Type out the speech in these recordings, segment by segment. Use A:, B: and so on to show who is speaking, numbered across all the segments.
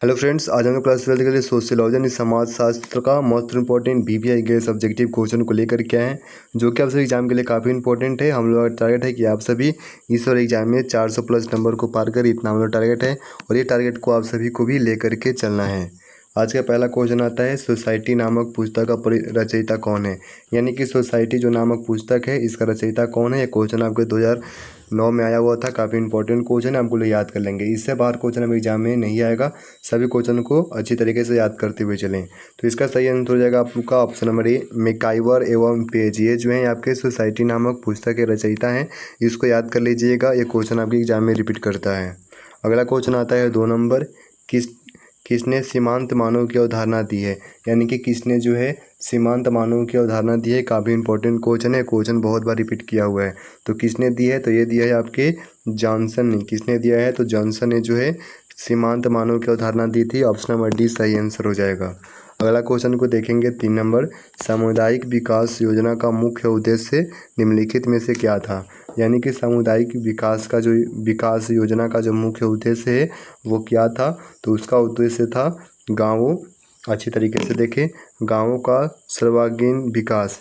A: Hello friends, आज हम लोग क्लास 12 के लिए सोशियोलॉजी यानी समाज शास्त्र का मोस्ट इंपॉर्टेंट बीपीआई के सब्जेक्टिव क्वेश्चन को लेकर के आए हैं, जो कि आप सभी एग्जाम के लिए काफ़ी इंपॉर्टेंट है। हम लोग का टारगेट है कि आप सभी इस और एग्जाम में 400 प्लस नंबर को पार कर, इतना हम लोग टारगेट है और ये टारगेट को आप सभी को भी लेकर के चलना है। आज का पहला क्वेश्चन आता है, सोसाइटी नामक पुस्तक का रचयिता कौन है। यानी कि सोसाइटी जो नामक पुस्तक है, इसका रचयिता कौन है। ये क्वेश्चन आपके 2009 में आया हुआ था। काफ़ी इंपॉर्टेंट क्वेश्चन है, आपको लोग याद कर लेंगे। इससे बाहर क्वेश्चन अब एग्जाम में नहीं आएगा। सभी क्वेश्चन को अच्छी तरीके से याद करते हुए चलें। तो इसका सही आंसर हो जाएगा आपका ऑप्शन नंबर ए, मैकाइवर एवं पेज। ये जो है आपके सोसाइटी नामक पुस्तक के रचयिता हैं, इसको याद कर लीजिएगा। ये क्वेश्चन आपके एग्जाम में रिपीट करता है। अगला क्वेश्चन आता है 2 नंबर, किसने सीमांत मानव की अवधारणा दी है। यानी कि किसने जो है सीमांत मानव की अवधारणा दी है। काफ़ी इंपॉर्टेंट क्वेश्चन है, क्वेश्चन बहुत बार रिपीट किया हुआ है। तो किसने दी है, तो ये दिया है आपके जॉनसन ने। किसने दिया है, तो जॉनसन ने जो है सीमांत मानव की अवधारणा दी थी। ऑप्शन नंबर डी सही आंसर हो जाएगा। अगला क्वेश्चन को देखेंगे 3 नंबर, सामुदायिक विकास योजना का मुख्य उद्देश्य निम्नलिखित में से क्या था। यानी कि सामुदायिक विकास योजना का जो मुख्य उद्देश्य है वो क्या था, तो उसका उद्देश्य था गाँवों, अच्छी तरीके से देखें, गाँवों का सर्वांगीण विकास।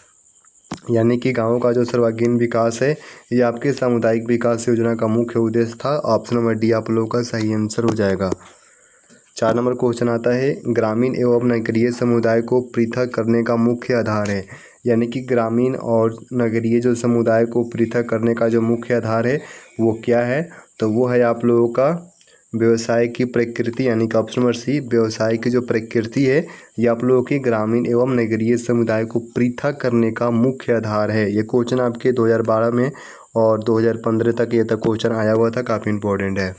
A: यानी कि गाँवों का जो सर्वांगीण विकास है, ये आपके सामुदायिक विकास योजना का मुख्य उद्देश्य था। ऑप्शन नंबर डी आप लोगों का सही आंसर हो जाएगा। 4 नंबर क्वेश्चन आता है, ग्रामीण एवं नगरीय समुदाय को पृथक करने का मुख्य आधार है। यानी कि ग्रामीण और नगरीय जो समुदाय को पृथक करने का जो मुख्य आधार है वो क्या है, तो वो है आप लोगों का व्यवसाय की प्रकृति। यानी कि ऑप्शन नंबर सी, व्यवसाय की जो प्रकृति है, ये आप लोगों की ग्रामीण एवं नगरीय समुदाय को पृथक करने का मुख्य आधार है। ये क्वेश्चन आपके 2012 में और 2015 तक ये तक क्वेश्चन आया हुआ था, काफ़ी इंपॉर्टेंट है।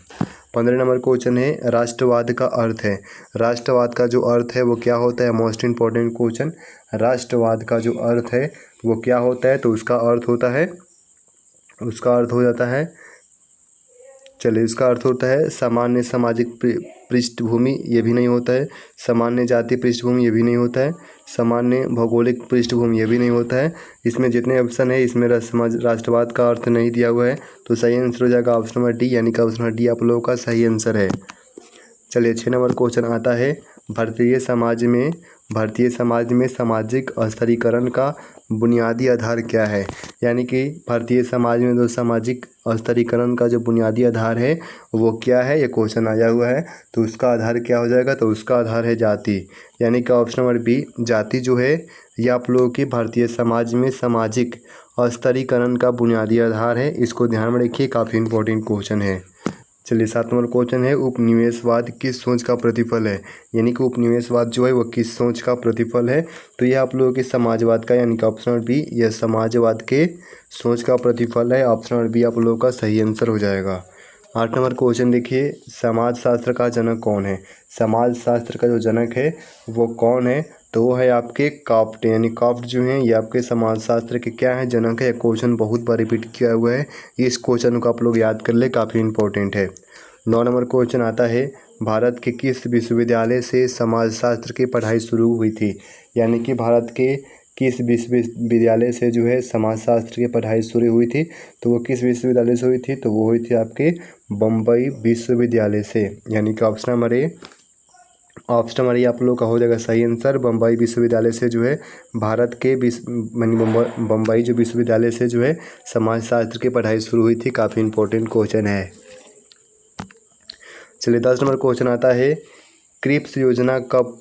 A: 15 नंबर क्वेश्चन है, राष्ट्रवाद का अर्थ है। राष्ट्रवाद का जो अर्थ है वो क्या होता है, मोस्ट इंपॉर्टेंट क्वेश्चन। राष्ट्रवाद का जो अर्थ है वो क्या होता है, तो उसका अर्थ हो जाता है, चलिए इसका अर्थ होता है सामान्य सामाजिक पृष्ठभूमि, ये भी नहीं होता है। सामान्य जाति पृष्ठभूमि, ये भी नहीं होता है। सामान्य भौगोलिक पृष्ठभूमि, ये भी नहीं होता है। इसमें जितने ऑप्शन है इसमें राष्ट्रवाद का अर्थ नहीं दिया हुआ है, तो सही आंसर हो जाएगा ऑप्शन नंबर डी। यानी कि ऑप्शन नंबर डी आप लोगों का सही आंसर है। चलिए 6 नंबर क्वेश्चन आता है, भारतीय समाज में सामाजिक स्तरीकरण का बुनियादी आधार क्या है। यानी कि भारतीय समाज में जो सामाजिक स्तरीकरण का जो बुनियादी आधार है वो क्या है, ये क्वेश्चन आया हुआ है। तो उसका आधार क्या हो जाएगा, तो उसका आधार है जाति। यानी कि ऑप्शन नंबर बी, जाति जो है ये आप लोगों की भारतीय समाज में सामाजिक स्तरीकरण का बुनियादी आधार है। इसको ध्यान में रखिए, काफ़ी इंपॉर्टेंट क्वेश्चन है। चलिए 7 नंबर क्वेश्चन है, उपनिवेशवाद किस सोच का प्रतिफल है। यानी कि उपनिवेशवाद जो है वो किस सोच का प्रतिफल है, तो ये आप लोगों के समाजवाद का, यानी कि ऑप्शन नंबर बी, यह समाजवाद के सोच का प्रतिफल है। ऑप्शन नंबर बी आप लोगों का सही आंसर हो जाएगा। 8 नंबर क्वेश्चन देखिए, समाजशास्त्र का जनक कौन है। समाजशास्त्र का जो जनक है वो कौन है, तो वो है आपके काफ्ट। यानी काफ्ट जो हैं ये आपके समाजशास्त्र के क्या है, जनक है। क्वेश्चन बहुत बार रिपीट किया हुआ है, इस क्वेश्चन को आप लोग याद कर ले, काफ़ी इंपॉर्टेंट है। 9 नंबर क्वेश्चन आता है, भारत के किस विश्वविद्यालय से समाजशास्त्र की पढ़ाई शुरू हुई थी। यानी कि भारत के किस विश्वविद्यालय से जो है समाजशास्त्र की पढ़ाई शुरू हुई थी, तो वो किस विश्वविद्यालय से हुई थी, तो वो हुई थी आपके बम्बई विश्वविद्यालय से। यानी कि ऑप्शन नंबर ए आप लोग का हो जाएगा सही आंसर। बम्बई विश्वविद्यालय से जो है भारत के बम्बई जो विश्वविद्यालय से जो है समाजशास्त्र की पढ़ाई शुरू हुई थी। काफ़ी इंपॉर्टेंट क्वेश्चन है। चलिए 10 नंबर क्वेश्चन आता है, क्रिप्स योजना कब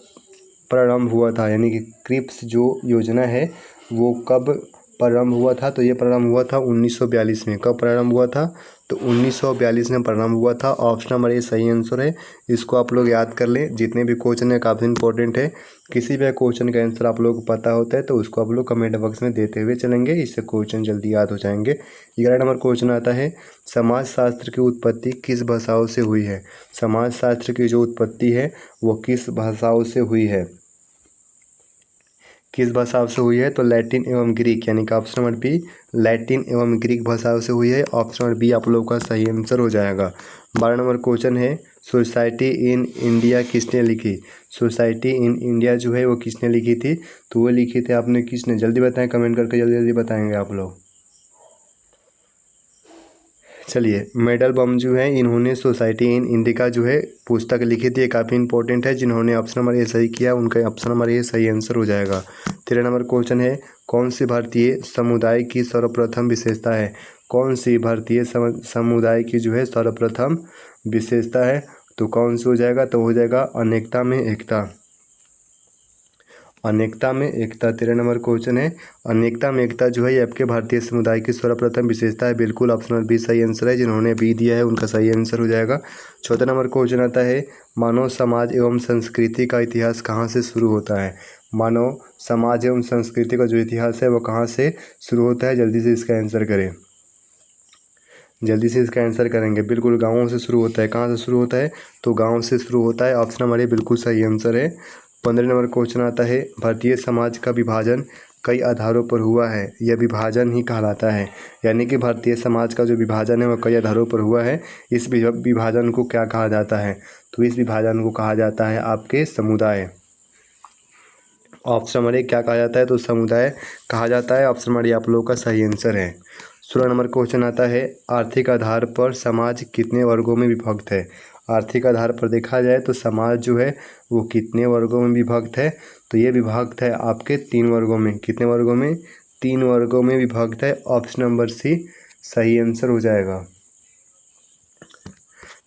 A: प्रारंभ हुआ था। यानी कि क्रिप्स जो योजना है वो कब प्रारंभ हुआ था, तो ये प्रारंभ हुआ था 1942 में। कब प्रारंभ हुआ था, तो 1942 में प्रारंभ हुआ था। ऑप्शन नंबर ए सही आंसर है। इसको आप लोग याद कर लें, जितने भी क्वेश्चन है काफ़ी इंपॉर्टेंट है। किसी भी क्वेश्चन का आंसर आप लोग को पता होता है तो उसको आप लोग कमेंट बॉक्स में देते हुए चलेंगे, इससे क्वेश्चन जल्दी याद हो जाएंगे। 11 नंबर क्वेश्चन आता है, समाजशास्त्र की उत्पत्ति किस भाषाओं से हुई है। समाजशास्त्र की जो उत्पत्ति है वो किस भाषाओं से हुई है, किस भाषाओं से हुई है, तो लैटिन एवं ग्रीक। यानी कि ऑप्शन नंबर बी, लैटिन एवं ग्रीक भाषाओं से हुई है। ऑप्शन नंबर बी आप लोगों का सही आंसर हो जाएगा। 12 नंबर क्वेश्चन है, सोसाइटी इन इंडिया किसने लिखी। सोसाइटी इन इंडिया जो है वो किसने लिखी थी, तो वो लिखी थी आपने किसने, जल्दी बताएं, कमेंट करके जल्दी जल्दी बताएंगे आप लोग। चलिए, मेडल बम जो है इन्होंने सोसाइटी इन इंडिका जो है पुस्तक लिखी थी, ये काफ़ी इंपॉर्टेंट है। जिन्होंने ऑप्शन नंबर ए सही किया उनका ऑप्शन नंबर ए सही आंसर हो जाएगा। 13 नंबर क्वेश्चन है, कौन सी भारतीय समुदाय की सर्वप्रथम विशेषता है? कौन सी भारतीय समुदाय की जो है सर्वप्रथम विशेषता है? तो कौन सी हो जाएगा? तो हो जाएगा अनेकता में एकता। अनेकता में एकता 13 नंबर क्वेश्चन है, अनेकता में एकता जो है ये आपके भारतीय समुदाय की सर्वप्रथम विशेषता है। बिल्कुल ऑप्शन नंबर बी सही आंसर है। जिन्होंने बी दिया है उनका सही आंसर हो जाएगा। 14 नंबर क्वेश्चन आता है, मानव समाज एवं संस्कृति का इतिहास कहाँ से शुरू होता है? मानव समाज एवं संस्कृति का जो इतिहास है वो कहाँ से शुरू होता है? जल्दी से इसका आंसर करें, जल्दी से इसका आंसर करेंगे। बिल्कुल गाँवों से शुरू होता है। कहाँ से शुरू होता है? तो गाँव से शुरू होता है। ऑप्शन नंबर ए बिल्कुल सही आंसर है। 15 नंबर क्वेश्चन आता है, भारतीय समाज का विभाजन कई आधारों पर हुआ है। यह विभाजन ही कहलाता है, यानी कि भारतीय समाज का जो विभाजन है वह कई आधारों पर हुआ है। इस विभाजन को क्या कहा जाता है? तो इस विभाजन को कहा जाता है आपके समुदाय। ऑप्शन नंबर ए क्या कहा जाता है? तो समुदाय कहा जाता है। ऑप्शन नंबर ए आप लोगों का सही आंसर है। 16 नंबर क्वेश्चन आता है, आर्थिक आधार पर समाज कितने वर्गों में विभक्त है? आर्थिक आधार पर देखा जाए तो समाज जो है वो कितने वर्गों में विभक्त है? तो ये विभक्त है आपके 3 वर्गों में। कितने वर्गों में? 3 वर्गों में विभक्त है। ऑप्शन नंबर सी सही आंसर हो जाएगा।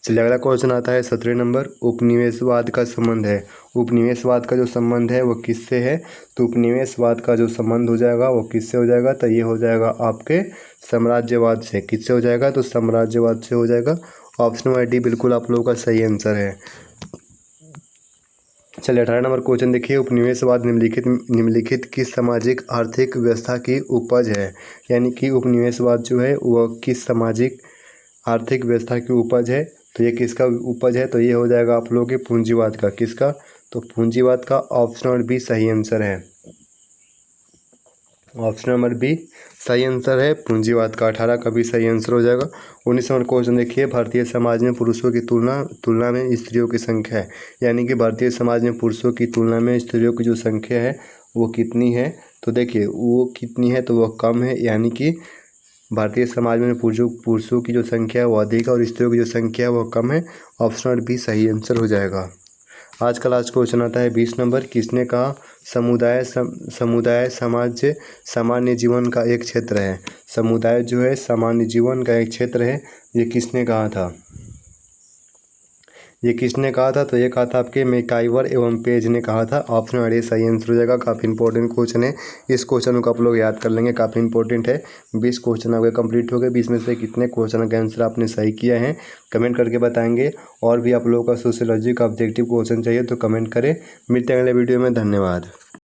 A: चलिए अगला क्वेश्चन आता है 17 नंबर, उपनिवेशवाद का संबंध है। उपनिवेशवाद का जो संबंध है वो किससे है? तो उपनिवेशवाद का जो संबंध हो जाएगा वो किससे हो जाएगा? तो ये हो जाएगा आपके साम्राज्यवाद से। किससे हो जाएगा? तो साम्राज्यवाद से हो जाएगा। ऑप्शन नंबर डी बिल्कुल आप लोगों का सही आंसर है। चलिए 18 नंबर क्वेश्चन देखिए, उपनिवेशवाद निम्नलिखित किस सामाजिक आर्थिक व्यवस्था की उपज है? यानी कि उपनिवेशवाद जो है वह किस सामाजिक आर्थिक व्यवस्था की उपज है? तो ये किसका उपज है? तो ये हो जाएगा आप लोगों के पूंजीवाद का। किसका? तो पूंजीवाद का। ऑप्शन नंबर बी सही आंसर है। ऑप्शन नंबर बी सही आंसर है पूंजीवाद का। 18 का भी सही आंसर हो जाएगा। 19 नंबर क्वेश्चन देखिए, भारतीय समाज में पुरुषों की तुलना में स्त्रियों की संख्या है। यानी कि भारतीय समाज में पुरुषों की तुलना में स्त्रियों की जो संख्या है वो कितनी है? तो देखिए वो कितनी है, तो वह कम है। यानी कि भारतीय समाज में पुरुषों की जो संख्या है वो अधिक है और स्त्रियों की जो संख्या है वो कम है। ऑप्शन नंबर बी सही आंसर हो जाएगा। आज का लास्ट क्वेश्चन आता है 20 नंबर, किसने कहा समुदाय समाज सामान्य जीवन का एक क्षेत्र है? समुदाय जो है सामान्य जीवन का एक क्षेत्र है, ये किसने कहा था? ये किसने कहा था? तो ये कहा था आपके मैकाइवर एवं पेज ने कहा था। ऑप्शन नंबर ए सही आंसर हो जाएगा। काफ़ी इंपॉर्टेंट क्वेश्चन है, इस क्वेश्चन को आप लोग याद कर लेंगे, काफ़ी इंपॉर्टेंट है। 20 क्वेश्चन आपके कंप्लीट हो गए। 20 में से कितने क्वेश्चन का आंसर आपने सही किया है कमेंट करके बताएंगे। और भी आप लोगों का सोशियोलॉजी का ऑब्जेक्टिव क्वेश्चन चाहिए तो कमेंट करें। मिलते हैं अगले वीडियो में। धन्यवाद।